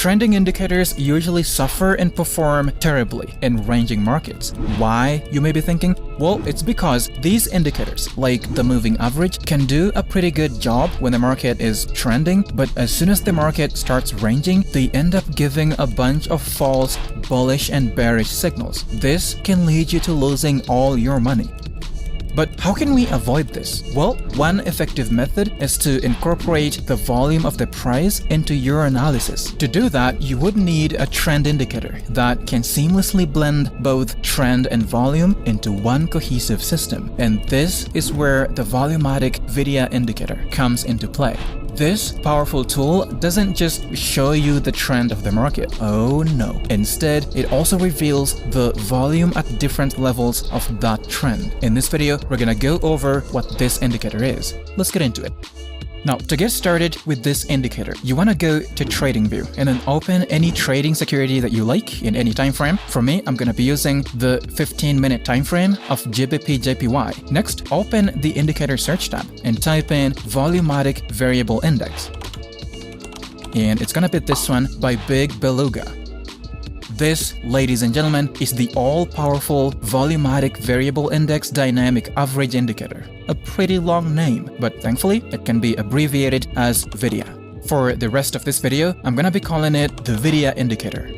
Trending indicators usually suffer and perform terribly in ranging markets. Why, you may be thinking? Well, it's because these indicators, like the moving average, can do a pretty good job when the market is trending, but as soon as the market starts ranging, they end up giving a bunch of false bullish and bearish signals. This can lead you to losing all your money. But how can we avoid this? Well, one effective method is to incorporate the volume of the price into your analysis. To do that, you would need a trend indicator that can seamlessly blend both trend and volume into one cohesive system. And this is where the Volumatic VIDYA Indicator comes into play. This powerful tool doesn't just show you the trend of the market. Oh no. Instead, it also reveals the volume at different levels of that trend. In this video, we're gonna go over what this indicator is. Let's get into it. Now, to get started with this indicator, you want to go to TradingView and then open any trading security that you like in any time frame. For me, I'm going to be using the 15-minute time frame of GBP/JPY. Next, open the indicator search tab and type in Volumatic Variable Index. And it's going to be this one by Big Beluga. This, ladies and gentlemen, is the all-powerful Volumatic Variable Index Dynamic Average Indicator. A pretty long name, but thankfully it can be abbreviated as VIDYA. For the rest of this video, I'm gonna be calling it the VIDYA Indicator.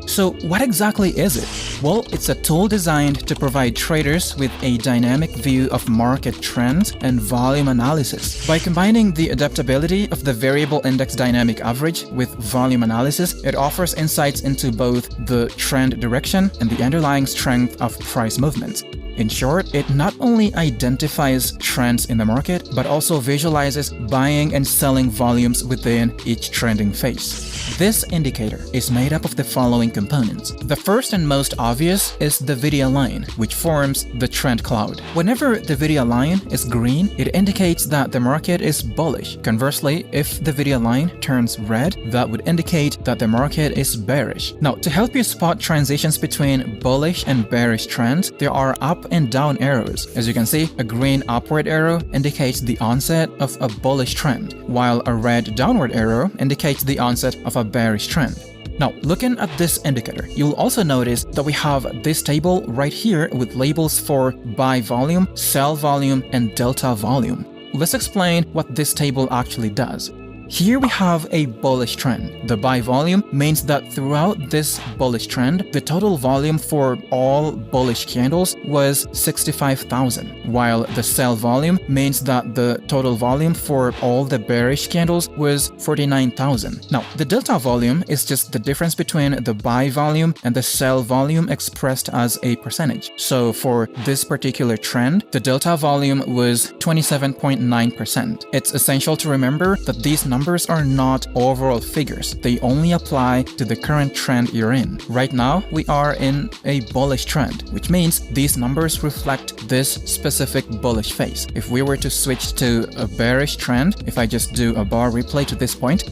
So what exactly is it? Well, it's a tool designed to provide traders with a dynamic view of market trends and volume analysis. By combining the adaptability of the variable index dynamic average with volume analysis, it offers insights into both the trend direction and the underlying strength of price movements. In short, it not only identifies trends in the market, but also visualizes buying and selling volumes within each trending phase. This indicator is made up of the following components. The first and most obvious is the VIDYA line, which forms the trend cloud. Whenever the VIDYA line is green, it indicates that the market is bullish. Conversely, if the VIDYA line turns red, that would indicate that the market is bearish. Now, to help you spot transitions between bullish and bearish trends, there are up and down arrows. As you can see, a green upward arrow indicates the onset of a bullish trend, while a red downward arrow indicates the onset of a bearish trend. Now, looking at this indicator, you'll also notice that we have this table right here with labels for buy volume, sell volume, and delta volume. Let's explain what this table actually does. Here we have a bullish trend. The buy volume means that throughout this bullish trend, the total volume for all bullish candles was 65,000, while the sell volume means that the total volume for all the bearish candles was 49,000. Now, the delta volume is just the difference between the buy volume and the sell volume expressed as a percentage. So for this particular trend, the delta volume was 27.9%. It's essential to remember that these numbers are not overall figures. They only apply to the current trend you're in. Right now, we are in a bullish trend, which means these numbers reflect this specific bullish phase. If we were to switch to a bearish trend, if I just do a bar replay to this point,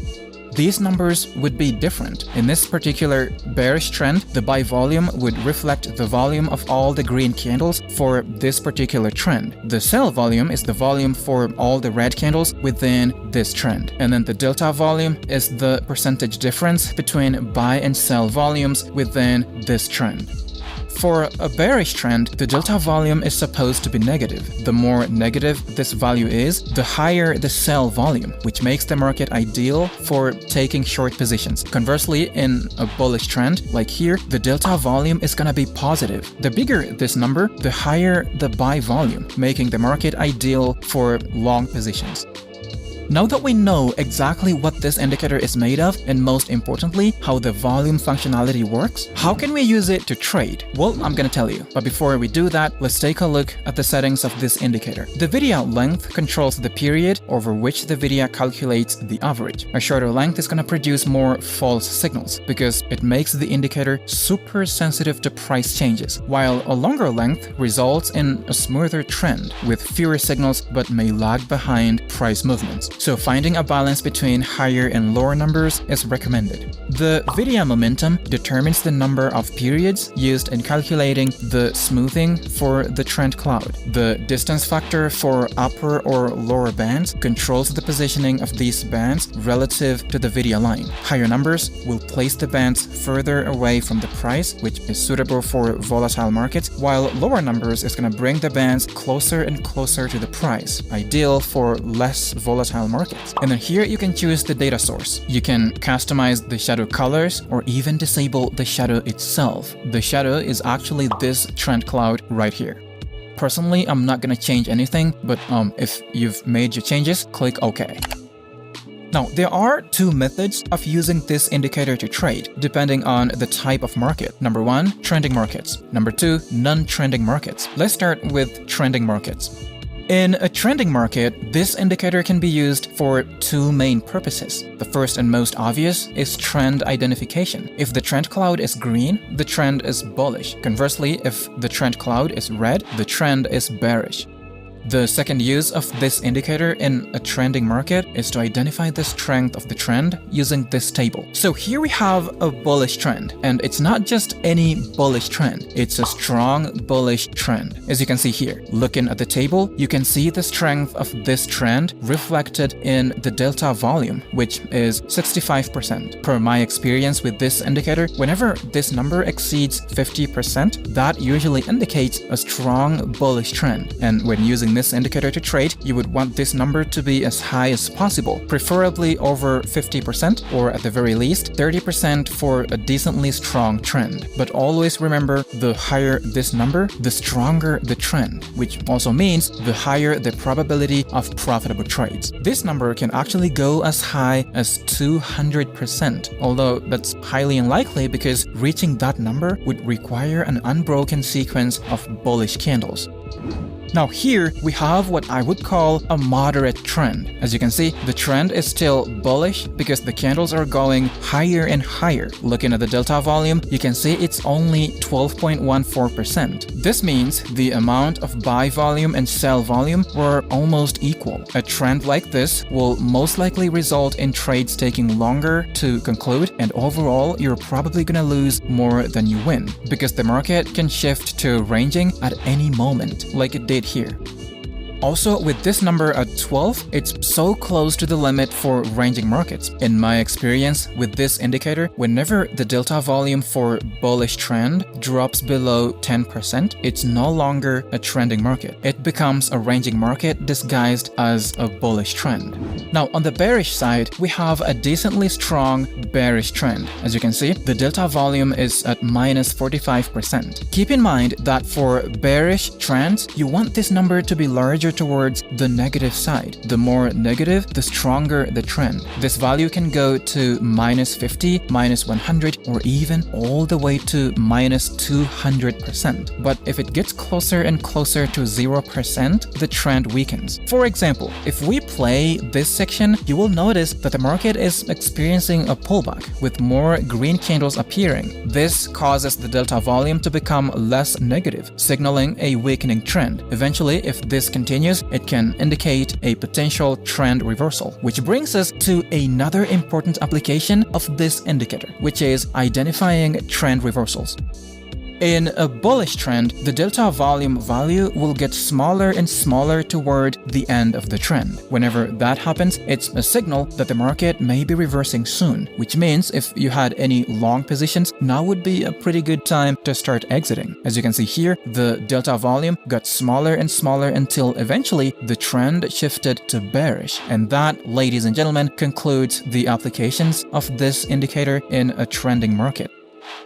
these numbers would be different. In this particular bearish trend, the buy volume would reflect the volume of all the green candles for this particular trend. The sell volume is the volume for all the red candles within this trend. And then the delta volume is the percentage difference between buy and sell volumes within this trend. For a bearish trend, the delta volume is supposed to be negative. The more negative this value is, the higher the sell volume, which makes the market ideal for taking short positions. Conversely, in a bullish trend, like here, the delta volume is gonna be positive. The bigger this number, the higher the buy volume, making the market ideal for long positions. Now that we know exactly what this indicator is made of, and most importantly, how the volume functionality works, how can we use it to trade? Well, I'm gonna tell you. But before we do that, let's take a look at the settings of this indicator. The VIDYA length controls the period over which the VIDYA calculates the average. A shorter length is gonna produce more false signals because it makes the indicator super sensitive to price changes, while a longer length results in a smoother trend with fewer signals but may lag behind price movements. so finding a balance between higher and lower numbers is recommended. The VIDYA momentum determines the number of periods used in calculating the smoothing for the trend cloud. The distance factor for upper or lower bands controls the positioning of these bands relative to the VIDYA line. Higher numbers will place the bands further away from the price, which is suitable for volatile markets, while lower numbers is going to bring the bands closer and closer to the price, ideal for less volatile markets. And then here you can choose the data source. You can customize the shadow colors or even disable the shadow itself. The shadow is actually this trend cloud right here. Personally, I'm not going to change anything, but if you've made your changes, click OK. Now, there are two methods of using this indicator to trade, depending on the type of market. Number one, trending markets. Number two, non-trending markets. Let's start with trending markets. In a trending market, this indicator can be used for two main purposes. The first and most obvious is trend identification. If the trend cloud is green, the trend is bullish. Conversely, if the trend cloud is red, the trend is bearish. The second use of this indicator in a trending market is to identify the strength of the trend using this table. So here we have a bullish trend, and it's not just any bullish trend, it's a strong bullish trend. As you can see here, looking at the table, you can see the strength of this trend reflected in the delta volume, which is 65%. Per my experience with this indicator, whenever this number exceeds 50%, that usually indicates a strong bullish trend. And when using this indicator to trade, you would want this number to be as high as possible, preferably over 50% or at the very least 30% for a decently strong trend. But always remember, the higher this number, the stronger the trend, which also means the higher the probability of profitable trades. This number can actually go as high as 200%, although that's highly unlikely because reaching that number would require an unbroken sequence of bullish candles. Now here we have what I would call a moderate trend. As you can see, the trend is still bullish because the candles are going higher and higher. Looking at the delta volume, you can see it's only 12.14%. This means the amount of buy volume and sell volume were almost equal. A trend like this will most likely result in trades taking longer to conclude, and overall you're probably gonna lose more than you win because the market can shift to ranging at any moment, like it did here. Also, with this number at 12, it's so close to the limit for ranging markets. In my experience with this indicator, whenever the delta volume for bullish trend drops below 10%, it's no longer a trending market. It becomes a ranging market disguised as a bullish trend. Now, on the bearish side, we have a decently strong bearish trend. As you can see, the delta volume is at minus 45%. Keep in mind that for bearish trends, you want this number to be larger towards the negative side. The more negative, the stronger the trend. This value can go to minus 50, minus 100, or even all the way to minus 200%. But if it gets closer and closer to 0%, the trend weakens. For example, if we play this section, you will notice that the market is experiencing a pullback with more green candles appearing. This causes the delta volume to become less negative, signaling a weakening trend. Eventually, if this continues, it can indicate a potential trend reversal, which brings us to another important application of this indicator, which is identifying trend reversals. In a bullish trend, the delta volume value will get smaller and smaller toward the end of the trend. Whenever that happens, it's a signal that the market may be reversing soon, which means if you had any long positions, now would be a pretty good time to start exiting. As you can see here, the delta volume got smaller and smaller until eventually the trend shifted to bearish. And that, ladies and gentlemen, concludes the applications of this indicator in a trending market.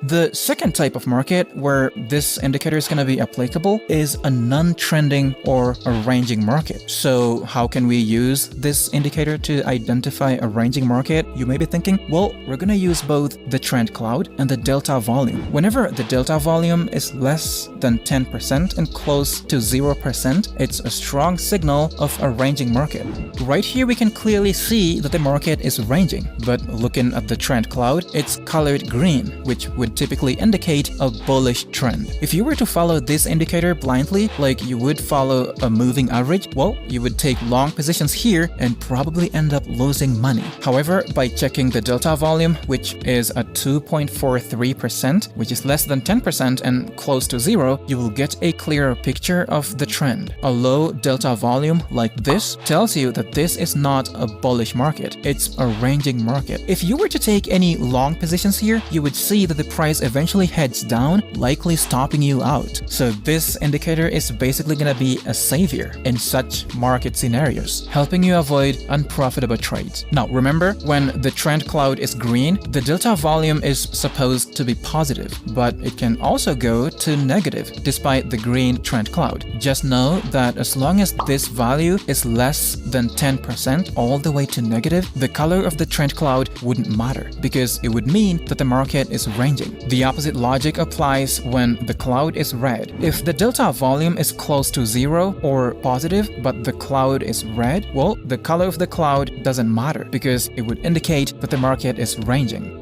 The second type of market where this indicator is going to be applicable is a non-trending or a ranging market. So how can we use this indicator to identify a ranging market? You may be thinking, well, we're going to use both the trend cloud and the delta volume. Whenever the delta volume is less than 10% and close to 0%, it's a strong signal of a ranging market. Right here we can clearly see that the market is ranging, but looking at the trend cloud, it's colored green, which would typically indicate a bullish trend. If you were to follow this indicator blindly, like you would follow a moving average, well, you would take long positions here and probably end up losing money. However, by checking the delta volume, which is at 2.43%, which is less than 10% and close to zero, you will get a clearer picture of the trend. A low delta volume like this tells you that this is not a bullish market, it's a ranging market. If you were to take any long positions here, you would see that the price eventually heads down, likely stopping you out. So this indicator is basically going to be a savior in such market scenarios, helping you avoid unprofitable trades. Now remember, when the trend cloud is green, the delta volume is supposed to be positive, but it can also go to negative despite the green trend cloud. Just know that as long as this value is less than 10% all the way to negative, the color of the trend cloud wouldn't matter because it would mean that the market is ranging. The opposite logic applies when the cloud is red. If the delta volume is close to zero or positive but the cloud is red, well, the color of the cloud doesn't matter because it would indicate that the market is ranging.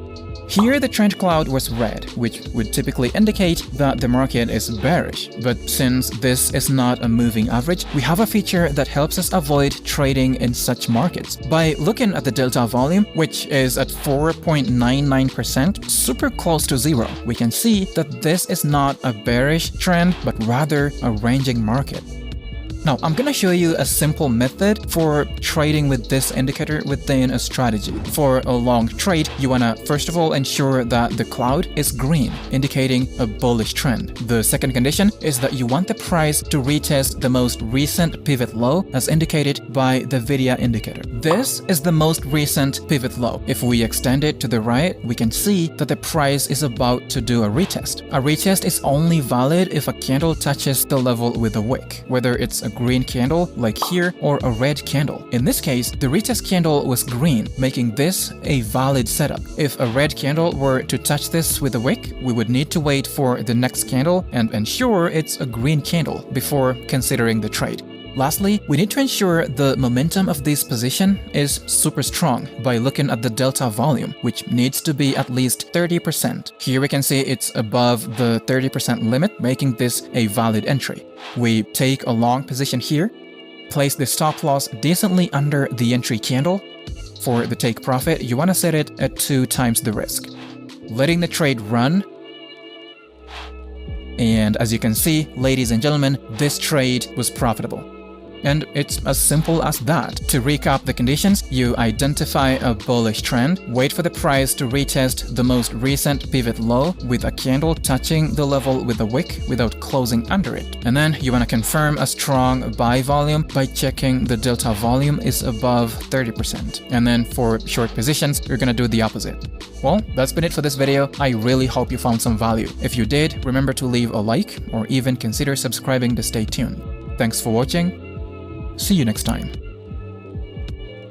Here the trend cloud was red, which would typically indicate that the market is bearish. But since this is not a moving average, we have a feature that helps us avoid trading in such markets. By looking at the delta volume, which is at 4.99%, super close to zero, we can see that this is not a bearish trend, but rather a ranging market. Now, I'm going to show you a simple method for trading with this indicator within a strategy. For a long trade, you want to first of all ensure that the cloud is green, indicating a bullish trend. The second condition is that you want the price to retest the most recent pivot low as indicated by the VIDYA indicator. This is the most recent pivot low. If we extend it to the right, we can see that the price is about to do a retest. A retest is only valid if a candle touches the level with a wick, whether it's a green candle like here or a red candle. In this case, the retest candle was green, making this a valid setup. If a red candle were to touch this with a wick, we would need to wait for the next candle and ensure it's a green candle before considering the trade. Lastly, we need to ensure the momentum of this position is super strong by looking at the delta volume, which needs to be at least 30%. Here we can see it's above the 30% limit, making this a valid entry. We take a long position here, place the stop loss decently under the entry candle. For the take profit, you want to set it at 2 times the risk. Letting the trade run. And as you can see, ladies and gentlemen, this trade was profitable. And it's as simple as that. To recap the conditions, you identify a bullish trend, wait for the price to retest the most recent pivot low with a candle touching the level with a wick without closing under it. And then you want to confirm a strong buy volume by checking the delta volume is above 30%. And then for short positions, you're going to do the opposite. Well, that's been it for this video. I really hope you found some value. If you did, remember to leave a like or even consider subscribing to stay tuned. Thanks for watching. See you next time.